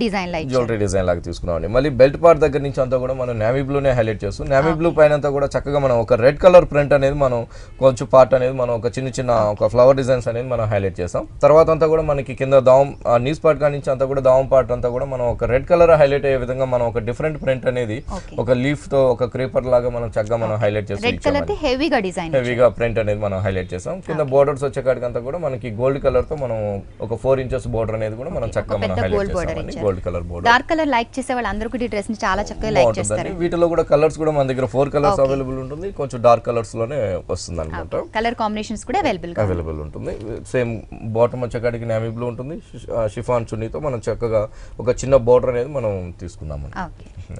డిజైన్ లాగా తీసుకున్నాం. మళ్ళీ బెల్ట్ పార్ట్ దగ్గర నుంచి అంతా కూడా మనం నావీ బ్లూనే హైలైట్ చేస్తాం. నావీ బ్లూ పైన అంతా కూడా చక్కగా మనం ఒక రెడ్ కలర్ ప్రింట్ అనేది మనం కొంచెం పార్ట్ అనేది మనం ఒక చిన్న ఒక ఫ్లవర్ డిజైన్స్ అనేది మనం హైలైట్ చేస్తాం. తర్వాత అంతా కూడా మనకి కింద దావం నీస్ పార్ట్ కాడి నుంచి అంతా కూడా దావం పార్ట్ అంతా కూడా మనం ఒక రెడ్ కలర్ హైలైట్ అయ్యే విధంగా మనం ఒక డిఫరెంట్ ప్రింట్ అనేది ఒక లీఫ్ తో ఒక క్రీపర్ లాగా మనం చక్కగా మనం హైలైట్ చేస్తాం. హెవీగా ప్రింట్ అనేది మనం హైలైట్ చేస్తాం. కింద బోర్డర్స్ వచ్చే కాడికి అంతా కూడా మనకి గోల్డ్ కలర్ తో మనం ఒక 4 ఇంచెస్ బోర్డర్ అనేది కూడా మనం చక్కగా మనం హైలైట్ చేస్తాం. Gold colour border. Dark colour like చేసే వాళ్ళందరూ కూడా డ్రెస్ ని చాలా చక్కగా లైక్ చేస్తారు. వీటిలో కూడా కలర్స్ కూడా మన దగ్గర 4 కలర్స్ అవైలబుల్ ఉంటుంది. కొంచెం డార్క్ కలర్స్ లోనే వస్తుంది అన్నమాట. కలర్ కాంబినేషన్స్ కూడా అవైలబుల్ ఉంటుంది. సేమ్ బాటమ్ వచ్చేకాడికి నేవీ బ్లూ ఉంటుంది. షిఫాన్ చున్నీతో మనం చక్కగా ఒక చిన్న బోర్డర్ అనేది మనం తీసుకున్నాము.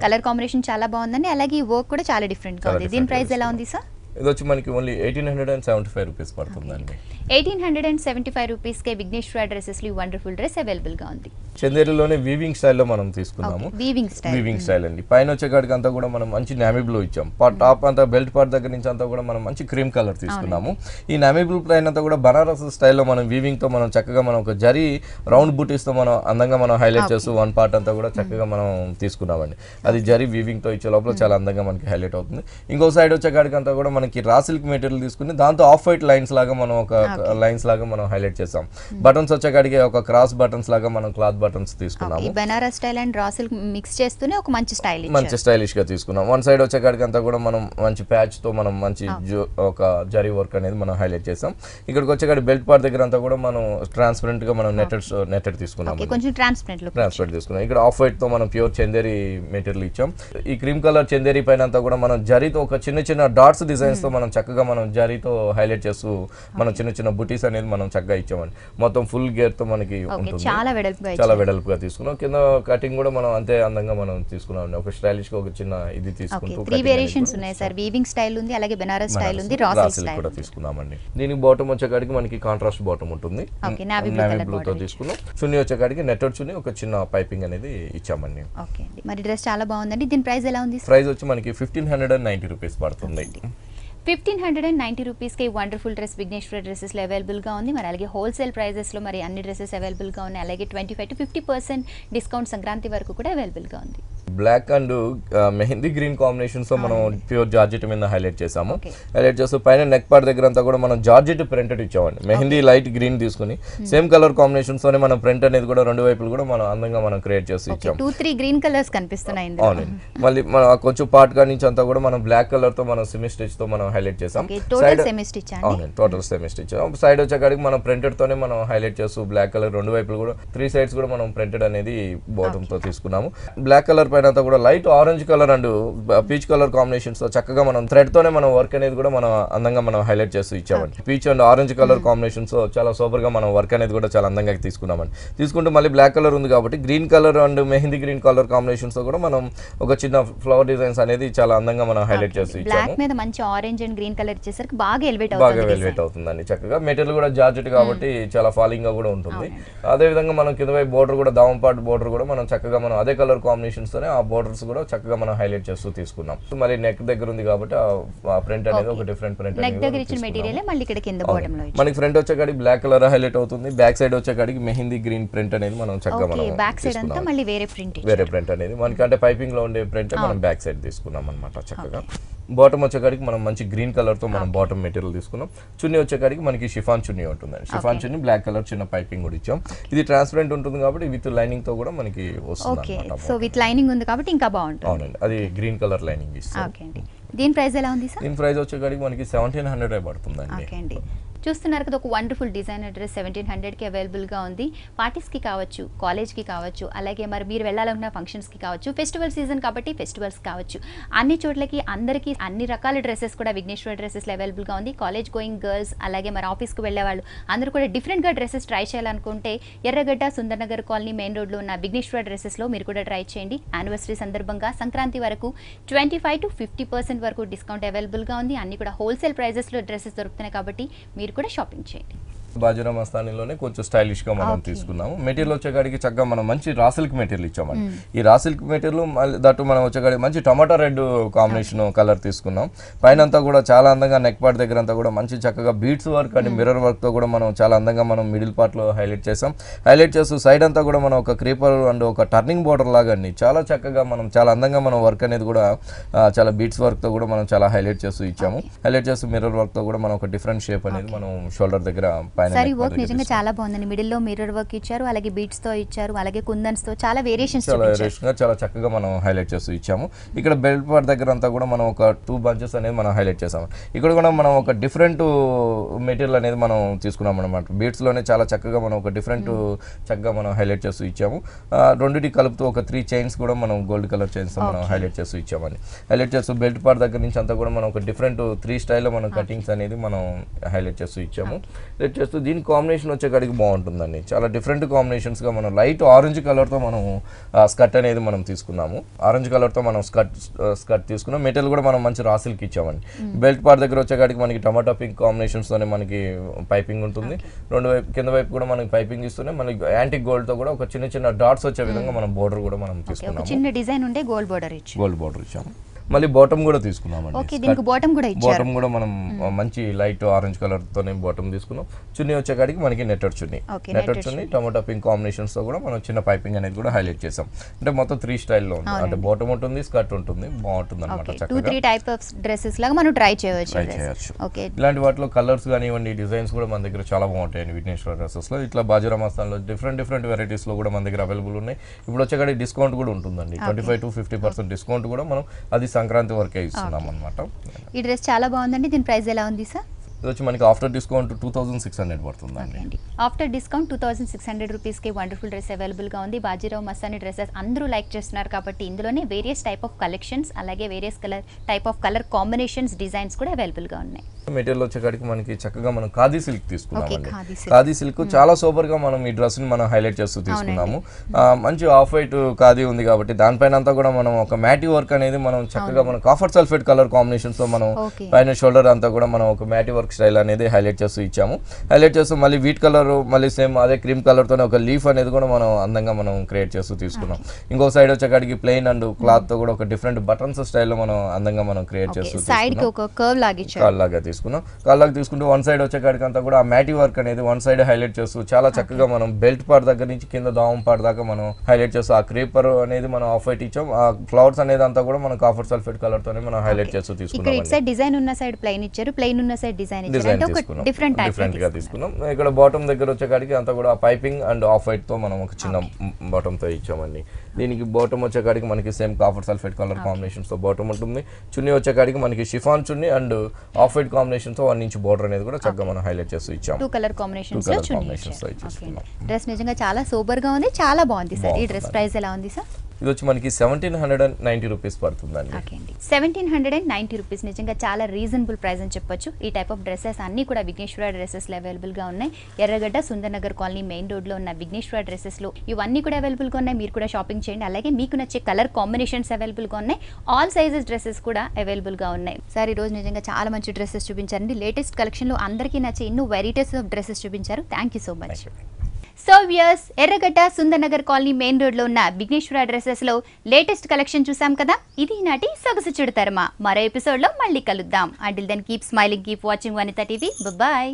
కలర్ కాంబినేషన్ చాలా బాగుందండి. అలాగే ఈ వర్క్ కూడా చాలా డిఫరెంట్ గా ఉంది. దీని ప్రైస్ ఎలా ఉంది సార్? ఇది వచ్చి మనకి ఓన్లీ 1875 రూపీస్ పడుతుందండి. 1875 రూపీస్ కే విఘ్నేశ్వర డ్రెస్సెస్ లో వండర్ఫుల్ డ్రెస్ అవైలబుల్ గా ఉంది. చందేరిలోనే వీవింగ్ స్టైల్లో మనం తీసుకున్నాము. వీవింగ్ స్టైల్ అండి. పైన వచ్చేకాడికి అంతా కూడా మనం మంచి నావీ బ్లూ ఇచ్చాం. టాప్ అంతా బెల్ట్ పార్ట్ దగ్గర నుంచి అంతా కూడా మనం మంచి క్రీమ్ కలర్ తీసుకున్నాము. ఈ నావీ బ్లూ పైన అంతా కూడా బనారస్ స్టైల్లో మనం వీవింగ్ తో మనం చక్కగా మనం ఒక జరీ రౌండ్ బూటీస్ తో మనం అందంగా మనం హైలైట్ చేస్తూ 1 పార్ట్ అంతా కూడా చక్కగా మనం తీసుకున్నామండి. అది జరీ వీవింగ్ తో ఇచ్చే లోపల చాలా అందంగా మనకి హైలైట్ అవుతుంది. ఇంకో సైడ్ వచ్చేకాడికి అంతా కూడా మనకి రా సిల్క్ మెటీరియల్ తీసుకుని దాంతో ఆఫ్ వైట్ లైన్స్ లాగా మనం ఒక లైన్స్ లాగా మనం హైలైట్ చేసాం. బటన్స్ వచ్చేకాడికి ఒక క్రాస్ బటన్స్ లాగా మనం క్లాత్ బటన్స్ తీసుకున్నాము. Banaras style and raw silk mix చేస్తూనే ఒక మంచి స్టైలిష్ గా తీసుకున్నాం. 1 సైడ్ వచ్చేకాడికి అంతా కూడా మనం మంచి ప్యాచ్ తో మనం మంచి ఒక జరీ వర్క్ అనేది మనం హైలైట్ చేసాం. ఇక్కడికి వచ్చేకాడి బెల్ట్ పార్ట్ దగ్గర అంతా కూడా మనం ట్రాన్స్పరెంట్ గా మనం నెట్టెడ్ తీసుకున్నాం. ట్రాన్స్పరెంట్ తీసుకున్నాం. ఇక్కడ ఆఫ్ వైట్ తో మనం ప్యూర్ చందేరి మెటీరియల్ ఇచ్చాం. ఈ క్రీమ్ కలర్ చందేరి పైన అంతా కూడా మనం జరీతో ఒక చిన్న డాట్స్ డిజైన్స్ తో మనం చక్కగా మనం జరీతో హైలైట్ చేస్తూ మనం చిన్న బుటీస్ అనేది మనం చక్కగా ఇచ్చామండి. మొత్తం ఫుల్ గేర్ తో మనకి ఉంటుంది. చాలా వెడల్పుగా తీసుకున్నాం. కింద కటింగ్ కూడా మనం అంతే అందంగా మనం తీసుకున్నాం. ఒక స్టైలిష్ గా ఒక చిన్న ఇది తీసుకుంటూ 3 వేరియేషన్స్ ఉన్నాయి సార్. వీవింగ్ స్టైల్ ఉంది, అలాగే బెనారస్ స్టైల్ ఉంది, రా సిల్క్ కూడా తీసుకున్నామండి. దీనికి బాటమ్ వచ్చేకాడికి మనకి కాంట్రాస్ట్ బాటమ్ ఉంటుంది. నావీ బ్లూ తో తీసుకున్నాం. చున్నీ వచ్చేకాడికి నెట్టెడ్ చున్నీ ఒక చిన్న పైపింగ్ అనేది ఇచ్చామండి. మరి డ్రెస్ చాలా బాగుందండి. దీని ప్రైస్ ఎలా ఉంది? ప్రైస్ వచ్చి మనకి 1590 రూపీస్ పడుతుంది. 1590 రూపీస్ కి వండర్ఫుల్ డ్రెస్ విఘ్నేశ్వర డ్రెస్సెస్ లో అవైలబుల్ గా ఉంది. మరి అలాగే హోల్సేల్ ప్రైజెస్ లో మరి అన్ని డ్రెస్సెస్ అవైలబుల్ గా ఉన్నాయి. అలాగే 25 to 50% డిస్కౌంట్ సంక్రాంతి వరకు కూడా అవైలబుల్ గా ఉంది. Black and mehndi green combinations తో మనం ప్యూర్ జార్జెట్ మీద హైలైట్ చేసాము. హైలైట్ చేస్తూ పైన నెక్ పార్ట్ దగ్గర అంతా కూడా మనం జార్జెట్ ప్రింటెడ్ ఇచ్చామండి. మెహందీ లైట్ గ్రీన్ తీసుకుని సేమ్ కలర్ కాంబినేషన్స్ తోనే మనం ప్రింట్ అనేది కూడా రెండు వైపులు కూడా మనం అందంగా మనం క్రియేట్ చేసి ఇచ్చాము. 2-3 గ్రీన్ కలర్స్ కనిపిస్తున్నాయి. అవునండి. మళ్ళీ మన కొంచెం పార్ట్ గా నుంచి అంతా కూడా మనం బ్లాక్ కలర్ తో మనం సెమీ స్టిచ్ తో మనం హైలైట్ చేసాం. టోటల్ సెమీ స్టిచ్ అండి. అవునండి, టోటల్ సెమీ స్టిచ్. సైడ్ వచ్చేకాడికి మనం ప్రింటెడ్ తోనే మనం హైలైట్ చేస్తూ బ్లాక్ కలర్ రెండు వైపులు కూడా 3 సైడ్స్ కూడా మనం ప్రింటెడ్ అనేది బాటమ్ తో తీసుకున్నాము. బ్లాక్ కలర్ పైన అంతా కూడా light orange colour and peach colour combinations తో చక్కగా మనం థ్రెడ్ తోనే మనం వర్క్ అనేది కూడా మనం అందంగా మనం హైలైట్ చేస్తూ ఇచ్చామండి. Peach and orange colour combinations చాలా సూపర్ గా మనం వర్క్ అనేది కూడా చాలా అందంగా తీసుకున్నామండి. తీసుకుంటూ మళ్ళీ బ్లాక్ కలర్ ఉంది కాబట్టి green colour and mehndi green colour combinations తో కూడా మనం ఒక చిన్న ఫ్లవర్ డిజైన్స్ అనేది చాలా అందంగా మనం హైలైట్ చేస్తూ ఇచ్చాము. బ్లాక్ మీద మంచి ఆరెంజ్ అండ్ గ్రీన్ కలర్ ఇచ్చేసరికి బాగా ఎలివేట్ అవుతుందండి. చక్కగా మెటీరియల్ కూడా జార్జెట్ కాబట్టి చాలా ఫాలింగ్ గా కూడా ఉంటుంది. అదే విధంగా మనం కింద వైపు బోర్డర్ కూడా దావం పార్ట్ బోర్డర్ కూడా మనం చక్కగా మనం అదే కలర్ కాంబినేషన్స్ తోనే ఆ బోర్డర్స్ కూడా చక్కగా మనం హైలైట్ చేస్తూ తీసుకున్నాం. మళ్ళీ నెక్ దగ్గర ఉంది కాబట్టి ఆ ప్రింట్ అనేది ఒక డిఫరెంట్ ప్రింట్ మనకి ఫ్రంట్ వచ్చేకాడికి బ్లాక్ కలర్ హైలైట్ అవుతుంది. బ్యాక్ సైడ్ వచ్చేకాడికి మెహందీ గ్రీన్ ప్రింట్ అనేది మనం చక్కగా మనం వేరే ప్రింట్ అనేది మనకంటే పైపింగ్ లో ఉండే ప్రింట్ మనం బ్యాక్ సైడ్ తీసుకున్నాం అనమాట. చక్కగా బాటమ్ వచ్చేకాడికి మనం మంచి గ్రీన్ కలర్ తో మనం బాటమ్ మెటీరియల్ తీసుకున్నాం. చున్నీ వచ్చేకాడికి మనకి షిఫాన్ చున్నీ ఉంటుంది. షిఫాన్ చున్నీ బ్లాక్ కలర్ చిన్న పైపింగ్ కూడా ఇచ్చాం. ఇది ట్రాన్స్పరెంట్ ఉంటుంది కాబట్టి విత్ లైనింగ్ తో కూడా మనకి వస్తుంది. సో విత్ లైనింగ్ ఉంది కాబట్టి ఇంకా బాగుంటుంది. అవునండి, అది గ్రీన్ కలర్ లైనింగ్ ఇస్తాం. దీని ప్రైస్ ఎలా ఉంది సార్? దీని ప్రైస్ వచ్చేకాడికి మనకి 1700 పడుతుందండి. చూస్తున్నారు కదా, ఒక వండర్ఫుల్ డిజైనర్ డ్రెస్ 1700కి అవైలబుల్గా ఉంది. పార్టీస్కి కావచ్చు, కాలేజ్కి కావచ్చు, అలాగే మరి మీరు వెళ్ళాలన్న ఫంక్షన్స్కి కావచ్చు, ఫెస్టివల్ సీజన్ కాబట్టి ఫెస్టివల్స్ కావచ్చు, అన్ని చోట్లకి అందరికీ అన్ని రకాల డ్రెస్సెస్ కూడా విఘ్నేశ్వర డ్రెస్సెస్లో అవైలబుల్గా ఉంది. కాలేజ్ గోయింగ్ గర్ల్స్ అలాగే మరి ఆఫీస్కి వెళ్ళే వాళ్ళు అందరూ కూడా డిఫరెంట్గా డ్రెస్సెస్ ట్రై చేయాలనుకుంటే ఎర్రగడ్డ సుందర్నగర్ కాలనీ మెయిన్ రోడ్లో ఉన్న విఘ్నేశ్వర డ్రెస్సెస్లో మీరు కూడా ట్రై చేయండి. యానివర్సరీ సందర్భంగా సంక్రాంతి వరకు 25 to 50% వరకు డిస్కౌంట్ అవైలబుల్గా ఉంది. అన్ని కూడా హోల్సేల్ ప్రైజెస్లో డ్రెస్సెస్ దొరుకుతున్నాయి కాబట్టి మీరు కూడా షాపింగ్ చేయండి. బాజీరా మస్తానీలోనే కొంచెం స్టైలిష్ గా మనం తీసుకున్నాము. మెటీరియల్ వచ్చేకాడికి చక్కగా మనం మంచి రా సిల్క్ మెటీరియల్ ఇచ్చామండి. ఈ రా సిల్క్ మెటీరియల్ దట్టు మనం వచ్చేకాడికి మంచి టమాటా రెడ్ కాంబినేషన్ కలర్ తీసుకున్నాం. పైన అంతా కూడా చాలా అందంగా నెక్ పార్ట్ దగ్గర అంతా కూడా మంచి చక్కగా beads work and mirror work తో కూడా మనం చాలా అందంగా మనం మిడిల్ పార్ట్ లో హైలైట్ చేసాం. హైలైట్ చేస్తూ సైడ్ అంతా కూడా మనం ఒక క్రీపర్ అండ్ ఒక టర్నింగ్ బోర్డర్ లాగా చాలా చక్కగా మనం చాలా అందంగా మనం వర్క్ అనేది కూడా చాలా బీడ్స్ వర్క్ తో కూడా మనం చాలా హైలైట్ చేస్తూ ఇచ్చాము. హైలైట్ చేస్తూ మిర్రర్ వర్క్ తో కూడా మనం ఒక డిఫరెంట్ షేప్ అనేది మనం షోల్డర్ దగ్గర సారీ వర్క్ నిజంగా చాలా బాగుందండి. మిడిల్ లో మిర్రర్ వర్క్ ఇచ్చారు, అలాగే బీడ్స్ తో ఇచ్చారు, అలాగే కుందన్స్ తో చాలా వేరియేషన్స్ చాలా చక్కగా మనం హైలైట్ చేస్తూ ఇచ్చాము. ఇక్కడ బెల్ట్ పార్ట్ దగ్గర అంతా కూడా మనం ఒక 2 బంచెస్ అనేది మనం హైలైట్ చేసాము. ఇక్కడ కూడా మనం ఒక డిఫరెంట్ మెటీరియల్ అనేది మనం తీసుకున్నాం అనమాట. బీడ్స్ లోనే చాలా చక్కగా మనం ఒక డిఫరెంట్ చక్కగా మనం హైలైట్ చేస్తూ ఇచ్చాము. రెండింటి కలుపుతూ ఒక 3 చైన్స్ కూడా మనం గోల్డ్ కలర్ చైన్స్ మనం హైలైట్ చేస్తూ ఇచ్చామని. హైలైట్ చేస్తూ బెల్ట్ పార్ట్ దగ్గర నుంచి అంతా కూడా మనం ఒక డిఫరెంట్ 3 స్టైల్లో మనం కటింగ్స్ అనేది మనం హైలైట్ చేస్తూ ఇచ్చాము. హైలైట్ చేస్తూ దీని కాంబినేషన్ వచ్చేకాడికి బాగుంటుందండి. చాలా డిఫరెంట్ కాంబినేషన్స్ గా మనం లైట్ ఆరెంజ్ కలర్ తో మనం స్కర్ట్ అనేది మనం తీసుకున్నాము. ఆరెంజ్ కలర్ తో మనం స్కర్ట్ తీసుకున్నాం. మెటీరియల్ కూడా మనం మంచి రా సిల్క్ ఇచ్చామండి. బెల్ట్ పార్ట్ దగ్గర వచ్చేకాడికి మనకి టమాటా పింక్ కాంబినేషన్స్ తోనే మనకి పైపింగ్ ఉంటుంది. రెండు వైపు కింద వైపు కూడా మనకి పైపింగ్ ఇస్తూనే మనకి యాంటిక్ గోల్డ్ తో కూడా ఒక చిన్న చిన్న డాట్స్ వచ్చే విధంగా మనం బోర్డర్ కూడా మనం తీసుకున్నాము. చిన్న డిజైన్ ఉండే గోల్డ్ బోర్డర్ ఇచ్చాము. మళ్ళీ బాటమ్ కూడా తీసుకున్నామండి. బాటమ్ కూడా మనం మంచి లైట్ ఆరెంజ్ కలర్ తోనే బాటమ్ తీసుకున్నాం. చున్నీ వచ్చేకాడికి మనకి నెట్టెడ్ చున్నీ టమాటా పింక్ కాంబినేషన్స్ తో కూడా మనం చిన్న పైపింగ్ అనేది కూడా హైలైట్ చేసాం. అంటే మొత్తం 3 స్టైల్లో ఉంది. అంటే బాటమ్ ఉంటుంది, స్కర్ట్ ఉంటుంది, బాగుంటుంది అనమాట. 2-3 టైప్ ఆఫ్ డ్రెస్సెస్ లాగా మనం ట్రై చేయవచ్చు. ఇలాంటి వాటిలో కలర్స్ కానివ్వండి, డిజైన్స్ కూడా మన దగ్గర చాలా బాగుంటాయండి. విఘ్నేశ్వర డ్రెస్సెస్ లో ఇట్లా బాజీరా మస్తాన్లో డిఫరెంట్ వెరైటీస్ లో కూడా మన దగ్గర అవైలబుల్ ఉన్నాయి. ఇప్పుడు వచ్చేకాడికి డిస్కౌంట్ కూడా ఉంటుందండి. 25 to 50% డిస్కౌంట్ కూడా మనం అది సంక్రాంతి వరకే ఇస్తున్నాం అన్నమాట. ఈ డ్రెస్ చాలా బాగుందండి. దీని ప్రైస్ ఎలా ఉంది సార్? ఇది వచ్చి మనకి ఆఫ్టర్ డిస్కౌంట్ 2600 పడుతుందండి. ఆఫ్టర్ డిస్కౌంట్ 2600 రూపీస్కి వండర్ఫుల్ డ్రెస్ అవైలబుల్గా ఉంది. బాజీరావు మస్తానీ డ్రెస్సెస్ అందరూ లైక్ చేస్తున్నారు కాబట్టి ఇందులోనే వేరియస్ టైప్ ఆఫ్ కలెక్షన్స్ అలాగే various type of colour combinations designs కూడా అవైలబుల్గా ఉన్నాయి. మెటీరియల్ వచ్చేకాడికి మనకి చక్కగా మనం ఖాదీ సిల్క్ తీసుకున్నామండి. ఖాదీ సిల్క్ చాలా సూపర్ గా మనం ఈ డ్రెస్ ని మనం హైలైట్ చేస్తూ తీసుకున్నాము. మంచి ఆఫ్ వైట్ ఖాదీ ఉంది కాబట్టి దానిపైన అంతా కూడా మనం ఒక మ్యాటీ వర్క్ అనేది మనం చక్కగా మనం కాఫర్ సల్ఫేట్ కలర్ కాంబినేషన్స్ తో మనం పైన షోల్డర్ అంతా కూడా మనం ఒక మ్యాటీ వర్క్ స్టైల్ అనేది హైలైట్ చేస్తూ ఇచ్చాము. హైలైట్ చేస్తూ మళ్ళీ వీట్ కలర్ మళ్ళీ సేమ్ అదే క్రీమ్ కలర్ తోనే ఒక లీఫ్ అనేది కూడా మనం అందంగా మనం క్రియేట్ చేస్తూ తీసుకున్నాం. ఇంకో సైడ్ వచ్చేకాడికి ప్లెయిన్ అండ్ క్లాత్ తో కూడా ఒక డిఫరెంట్ బటన్స్ స్టైల్లో మనం అందంగా మనం క్రియేట్ చేస్తూ కర్వ్ లాగా తీసుకున్నాం. కాళ్ళకి తీసుకుంటూ వన్ సైడ్ వచ్చేకాడికి అంతా కూడా ఆ మ్యాటి వర్క్ అనేది వన్ సైడ్ హైలైట్ చేస్తూ చాలా చక్కగా మనం బెల్ట్ పార్ట్ దగ్గర నుంచి కింద దావం పార్ట్ దాకా మనం హైలైట్ చేస్తూ ఆ క్రేపర్ అనేది మనం ఆఫ్ వైట్ ఇచ్చాం. ఆ ఫ్లవర్స్ అనేది అంతా కూడా మనం కాపర్ సల్ఫేట్ కలర్ తోనే మనం హైలైట్ చేస్తూ తీసుకున్నాం. ఇక్కడ సైడ్ డిజైన్ ఉన్న సైడ్ ప్లెయిన్ ఇచ్చారు, ప్లెయిన్ ఉన్న సైడ్ డిజైన్ ఇచ్చారు. ఒక డిఫరెంట్ గా తీసుకున్నాం. ఇక్కడ బాటమ్ దగ్గర వచ్చేకాడికి అంతా కూడా పైపింగ్ అండ్ ఆఫ్ వైట్ తో మనం ఒక చిన్న బాటమ్ తో ఇచ్చామండి. దీనికి బాటమ్ వచ్చేకాడికి మనకి same copper sulphate colour combinations తో బాటమ్ ఉంటుంది. చున్నీ వచ్చేకాడికి మనకి chiffon chunni and off white combination తో 1 ఇంచ్ బార్డర్ అనేది కూడా చక్కగా మనం హైలైట్ చేస్తూ ఇచ్చాం. 2 కలర్ కాంబినేషన్స్ లో చున్నీ. డ్రెస్ నిజంగా చాలా సూపర్ గా ఉంది, చాలా బాగుంది సార్. ఈ డ్రెస్ ప్రైస్ ఎలా ఉంది సార్? ఇది వచ్చి మనకి 1790 రూపీస్ పడుతుందండి. 1790 రూపీస్ నిజంగా చాలా రీజనబుల్ ప్రైస్ అని చెప్పొచ్చు. ఈ టైప్ ఆఫ్ డ్రెస్సెస్ అన్ని కూడా విఘ్నేశ్వర డ్రెస్సెస్ లో అవైలబుల్ గా ఉన్నాయి. ఎర్రగడ్డ Sundar Nagar colony main road లో ఉన్న విఘ్నేశ్వర డ్రెస్సెస్ లో ఇవన్నీ కూడా అవైలబుల్ గా ఉన్నాయి. మీరు కూడా షాపింగ్ చేయండి. అలాగే మీకు నచ్చే కలర్ కాంబినేషన్స్ అవైలబుల్ గా ఉన్నాయి. ఆల్ సైజెస్ డ్రెస్సెస్ కూడా అవైలబుల్ గా ఉన్నాయి. సార్ ఈ రోజు నిజంగా చాలా మంచి డ్రెస్సెస్ చూపించారండి. లేటెస్ట్ కలెక్షన్ లో అందరికీ నచ్చే ఎన్నో వెరైటీస్ ఆఫ్ డ్రెస్సెస్ చూపించారు. Thank you so much. So viewers, Erragadda Sundar Nagar colony main road లో ఉన్న విఘ్నేశ్వర డ్రెస్సెస్ లో లేటెస్ట్ కలెక్షన్ చూసాం కదా. ఇది నాటి సొగసు చుడతారమా. మరో ఎపిసోడ్ లో మళ్ళీ కలుద్దాం. Until then keep smiling, keep watching Vanitha TV. Bye.